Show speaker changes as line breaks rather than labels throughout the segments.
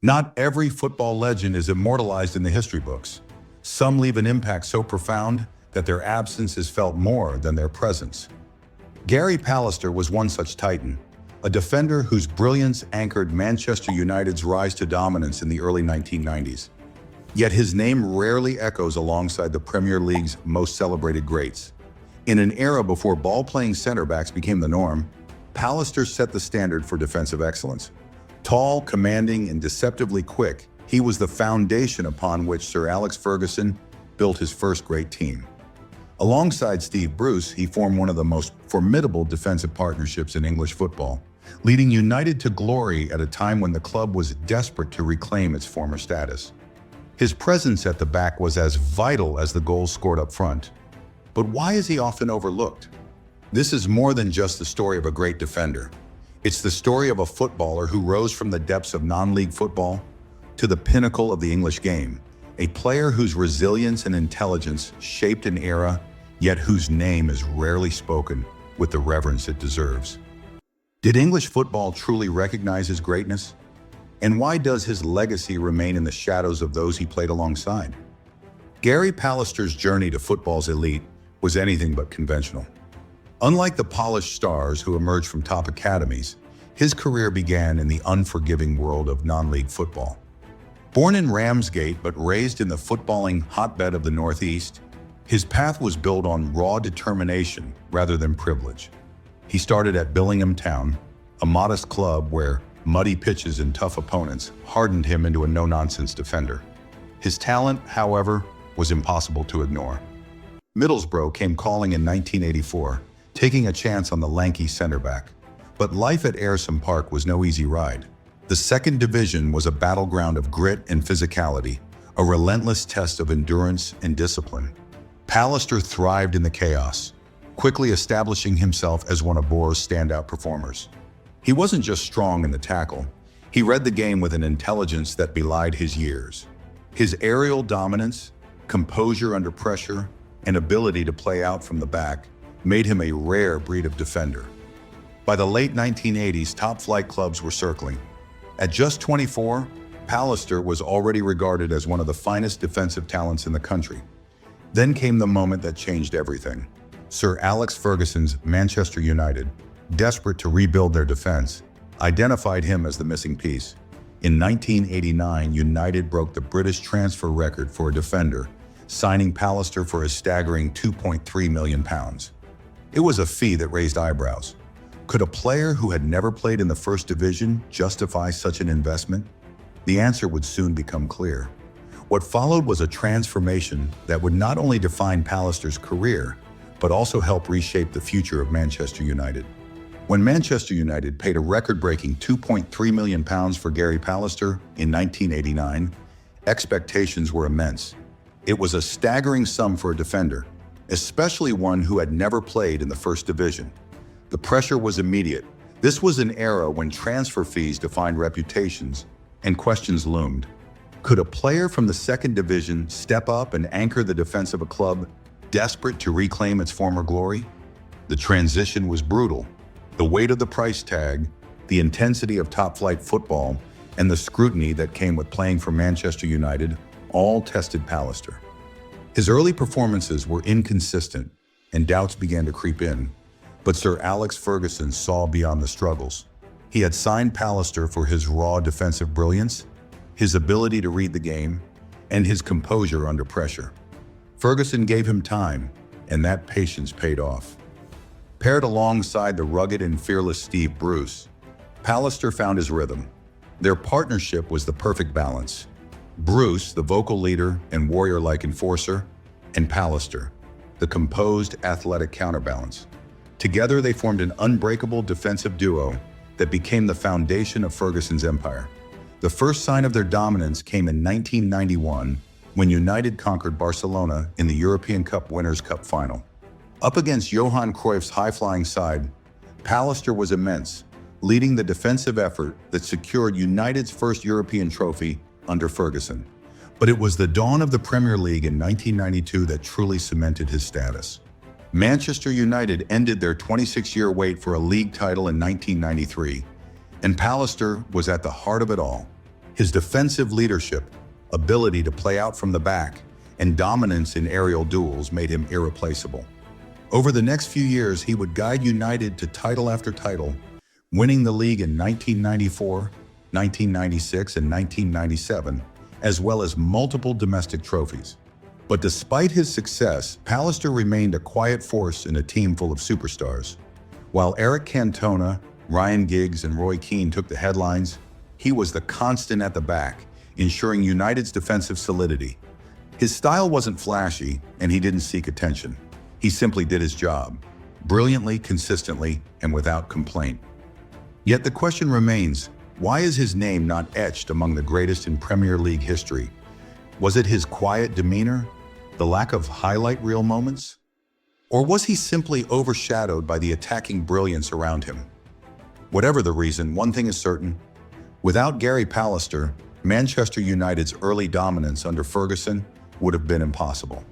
Not every football legend is immortalized in the history books. Some leave an impact so profound that their absence is felt more than their presence. Gary Pallister was one such titan, a defender whose brilliance anchored Manchester United's rise to dominance in the early 1990s. Yet his name rarely echoes alongside the Premier League's most celebrated greats. In an era before ball-playing center backs became the norm, Pallister set the standard for defensive excellence. Tall, commanding, and deceptively quick, he was the foundation upon which Sir Alex Ferguson built his first great team. Alongside Steve Bruce, he formed one of the most formidable defensive partnerships in English football, leading United to glory at a time when the club was desperate to reclaim its former status. His presence at the back was as vital as the goals scored up front. But why is he often overlooked? This is more than just the story of a great defender. It's the story of a footballer who rose from the depths of non-league football to the pinnacle of the English game, a player whose resilience and intelligence shaped an era, yet whose name is rarely spoken with the reverence it deserves. Did English football truly recognize his greatness? And why does his legacy remain in the shadows of those he played alongside? Gary Pallister's journey to football's elite was anything but conventional. Unlike the polished stars who emerged from top academies, his career began in the unforgiving world of non-league football. Born in Ramsgate but raised in the footballing hotbed of the Northeast, his path was built on raw determination rather than privilege. He started at Billingham Town, a modest club where muddy pitches and tough opponents hardened him into a no-nonsense defender. His talent, however, was impossible to ignore. Middlesbrough came calling in 1984, taking a chance on the lanky center-back. But life at Ayresome Park was no easy ride. The second division was a battleground of grit and physicality, a relentless test of endurance and discipline. Pallister thrived in the chaos, quickly establishing himself as one of Borough's standout performers. He wasn't just strong in the tackle, he read the game with an intelligence that belied his years. His aerial dominance, composure under pressure, and ability to play out from the back made him a rare breed of defender. By the late 1980s, top-flight clubs were circling. At just 24, Pallister was already regarded as one of the finest defensive talents in the country. Then came the moment that changed everything. Sir Alex Ferguson's Manchester United, desperate to rebuild their defense, identified him as the missing piece. In 1989, United broke the British transfer record for a defender, signing Pallister for a staggering £2.3 million. It was a fee that raised eyebrows. Could a player who had never played in the first division justify such an investment? The answer would soon become clear. What followed was a transformation that would not only define Pallister's career, but also help reshape the future of Manchester United. When Manchester United paid a record-breaking £2.3 million for Gary Pallister in 1989, expectations were immense. It was a staggering sum for a defender, especially one who had never played in the first division. The pressure was immediate. This was an era when transfer fees defined reputations, and questions loomed. Could a player from the second division step up and anchor the defense of a club desperate to reclaim its former glory? The transition was brutal. The weight of the price tag, the intensity of top-flight football, and the scrutiny that came with playing for Manchester United all tested Pallister. His early performances were inconsistent, and doubts began to creep in. But Sir Alex Ferguson saw beyond the struggles. He had signed Pallister for his raw defensive brilliance, his ability to read the game, and his composure under pressure. Ferguson gave him time, and that patience paid off. Paired alongside the rugged and fearless Steve Bruce, Pallister found his rhythm. Their partnership was the perfect balance. Bruce, the vocal leader and warrior-like enforcer, and Pallister, the composed, athletic counterbalance. Together, they formed an unbreakable defensive duo that became the foundation of Ferguson's empire. The first sign of their dominance came in 1991 when United conquered Barcelona in the European Cup Winners' Cup final. Up against Johan Cruyff's high-flying side, Pallister was immense, leading the defensive effort that secured United's first European trophy under Ferguson. But it was the dawn of the Premier League in 1992 that truly cemented his status. Manchester United ended their 26-year wait for a league title in 1993, and Pallister was at the heart of it all. His defensive leadership, ability to play out from the back, and dominance in aerial duels made him irreplaceable. Over the next few years, he would guide United to title after title, winning the league in 1994, 1996, and 1997, as well as multiple domestic trophies. But despite his success, Pallister remained a quiet force in a team full of superstars. While Eric Cantona, Ryan Giggs, and Roy Keane took the headlines, he was the constant at the back, ensuring United's defensive solidity. His style wasn't flashy, and he didn't seek attention. He simply did his job, brilliantly, consistently, and without complaint. Yet the question remains, why is his name not etched among the greatest in Premier League history? Was it his quiet demeanor, the lack of highlight reel moments? Or was he simply overshadowed by the attacking brilliance around him? Whatever the reason, one thing is certain. Without Gary Pallister, Manchester United's early dominance under Ferguson would have been impossible.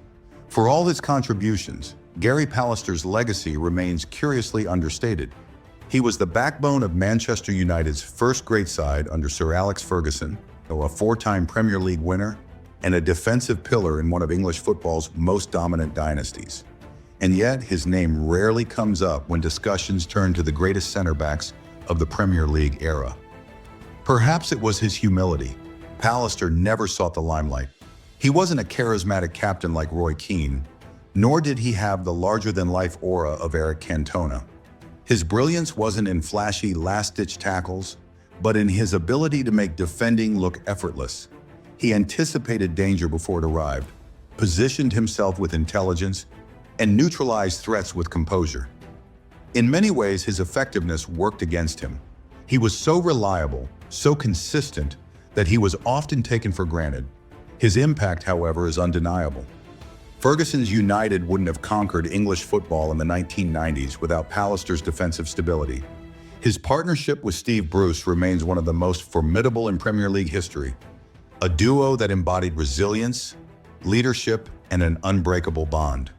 For all his contributions, Gary Pallister's legacy remains curiously understated. He was the backbone of Manchester United's first great side under Sir Alex Ferguson, a four-time Premier League winner, and a defensive pillar in one of English football's most dominant dynasties. And yet, his name rarely comes up when discussions turn to the greatest center-backs of the Premier League era. Perhaps it was his humility. Pallister never sought the limelight. He wasn't a charismatic captain like Roy Keane, nor did he have the larger-than-life aura of Eric Cantona. His brilliance wasn't in flashy last-ditch tackles, but in his ability to make defending look effortless. He anticipated danger before it arrived, positioned himself with intelligence, and neutralized threats with composure. In many ways, his effectiveness worked against him. He was so reliable, so consistent, that he was often taken for granted. His impact, however, is undeniable. Ferguson's United wouldn't have conquered English football in the 1990s without Pallister's defensive stability. His partnership with Steve Bruce remains one of the most formidable in Premier League history, a duo that embodied resilience, leadership, and an unbreakable bond.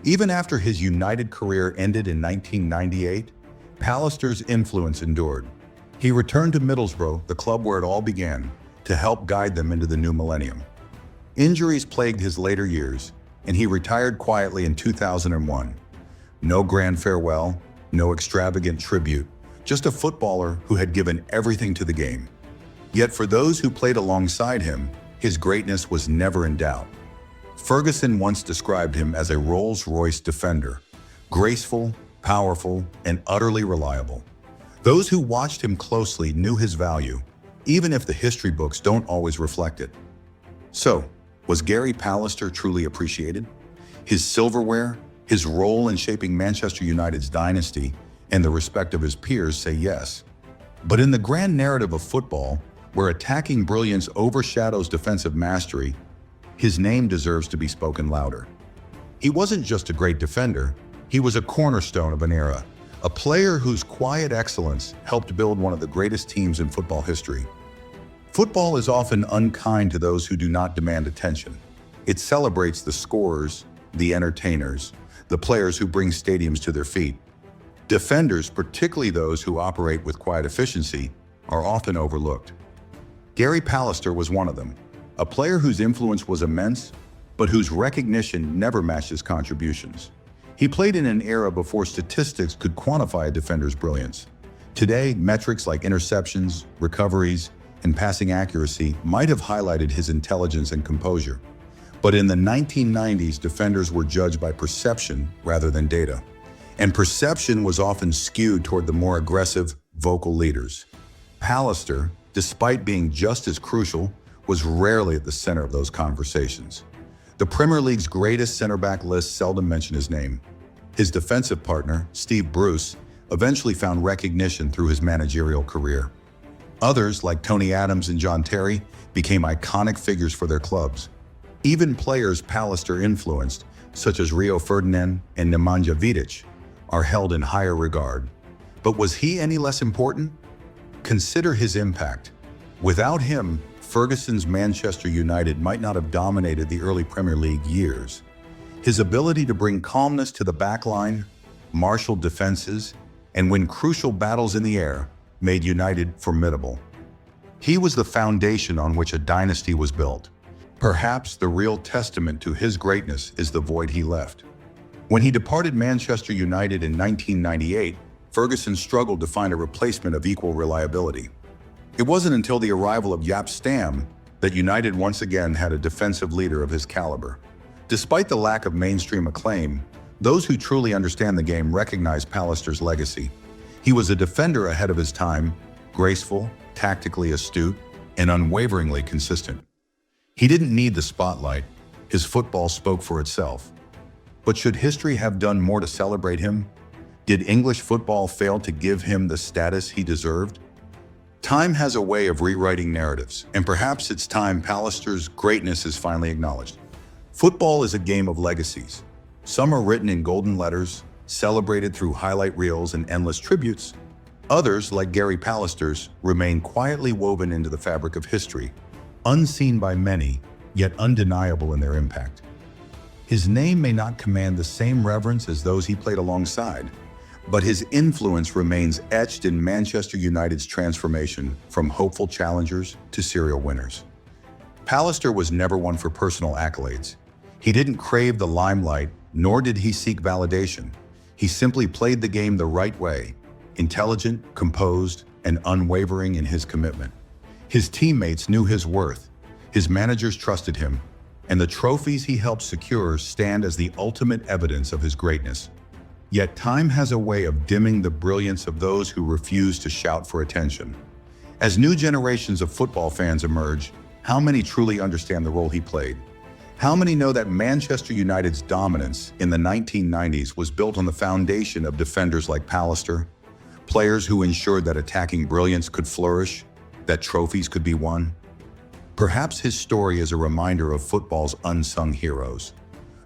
Even after his United career ended in 1998, Pallister's influence endured. He returned to Middlesbrough, the club where it all began, to help guide them into the new millennium. Injuries plagued his later years, and he retired quietly in 2001. No grand farewell, no extravagant tribute, just a footballer who had given everything to the game. Yet for those who played alongside him, his greatness was never in doubt. Ferguson once described him as a Rolls-Royce defender, graceful, powerful, and utterly reliable. Those who watched him closely knew his value, even if the history books don't always reflect it. So, was Gary Pallister truly appreciated? His silverware, his role in shaping Manchester United's dynasty, and the respect of his peers say yes. But in the grand narrative of football, where attacking brilliance overshadows defensive mastery, his name deserves to be spoken louder. He wasn't just a great defender, he was a cornerstone of an era, a player whose quiet excellence helped build one of the greatest teams in football history. Football is often unkind to those who do not demand attention. It celebrates the scorers, the entertainers, the players who bring stadiums to their feet. Defenders, particularly those who operate with quiet efficiency, are often overlooked. Gary Pallister was one of them, a player whose influence was immense, but whose recognition never matched his contributions. He played in an era before statistics could quantify a defender's brilliance. Today, metrics like interceptions, recoveries, and passing accuracy might have highlighted his intelligence and composure. But in the 1990s, defenders were judged by perception rather than data. And perception was often skewed toward the more aggressive, vocal leaders. Pallister, despite being just as crucial, was rarely at the center of those conversations. The Premier League's greatest center-back list seldom mention his name. His defensive partner, Steve Bruce, eventually found recognition through his managerial career. Others, like Tony Adams and John Terry, became iconic figures for their clubs. Even players Pallister influenced, such as Rio Ferdinand and Nemanja Vidic, are held in higher regard. But was he any less important? Consider his impact. Without him, Ferguson's Manchester United might not have dominated the early Premier League years. His ability to bring calmness to the backline, marshal defenses, and win crucial battles in the air made United formidable. He was the foundation on which a dynasty was built. Perhaps the real testament to his greatness is the void he left. When he departed Manchester United in 1998, Ferguson struggled to find a replacement of equal reliability. It wasn't until the arrival of Jaap Stam that United once again had a defensive leader of his caliber. Despite the lack of mainstream acclaim, those who truly understand the game recognize Pallister's legacy. He was a defender ahead of his time, graceful, tactically astute, and unwaveringly consistent. He didn't need the spotlight. His football spoke for itself. But should history have done more to celebrate him? Did English football fail to give him the status he deserved? Time has a way of rewriting narratives, and perhaps it's time Pallister's greatness is finally acknowledged. Football is a game of legacies. Some are written in golden letters, celebrated through highlight reels and endless tributes. Others, like Gary Pallister's, remain quietly woven into the fabric of history, unseen by many, yet undeniable in their impact. His name may not command the same reverence as those he played alongside, but his influence remains etched in Manchester United's transformation from hopeful challengers to serial winners. Pallister was never one for personal accolades. He didn't crave the limelight, nor did he seek validation. He simply played the game the right way, intelligent, composed, and unwavering in his commitment. His teammates knew his worth, his managers trusted him, and the trophies he helped secure stand as the ultimate evidence of his greatness. Yet time has a way of dimming the brilliance of those who refuse to shout for attention. As new generations of football fans emerge, how many truly understand the role he played? How many know that Manchester United's dominance in the 1990s was built on the foundation of defenders like Pallister, players who ensured that attacking brilliance could flourish, that trophies could be won? Perhaps his story is a reminder of football's unsung heroes,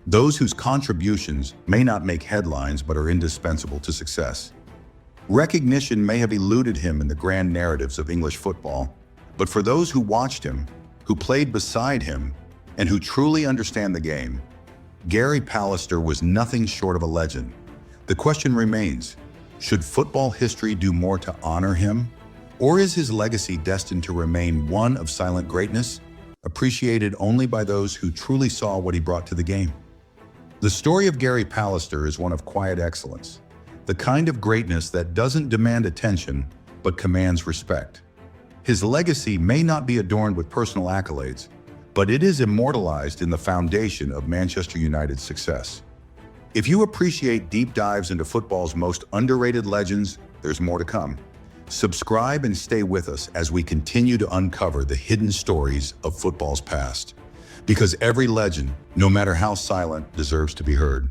those whose contributions may not make headlines but are indispensable to success. Recognition may have eluded him in the grand narratives of English football, but for those who watched him, who played beside him, and who truly understand the game, Gary Pallister was nothing short of a legend. The question remains, should football history do more to honor him? Or is his legacy destined to remain one of silent greatness, appreciated only by those who truly saw what he brought to the game? The story of Gary Pallister is one of quiet excellence, the kind of greatness that doesn't demand attention but commands respect. His legacy may not be adorned with personal accolades, but it is immortalized in the foundation of Manchester United's success. If you appreciate deep dives into football's most underrated legends, there's more to come. Subscribe and stay with us as we continue to uncover the hidden stories of football's past. Because every legend, no matter how silent, deserves to be heard.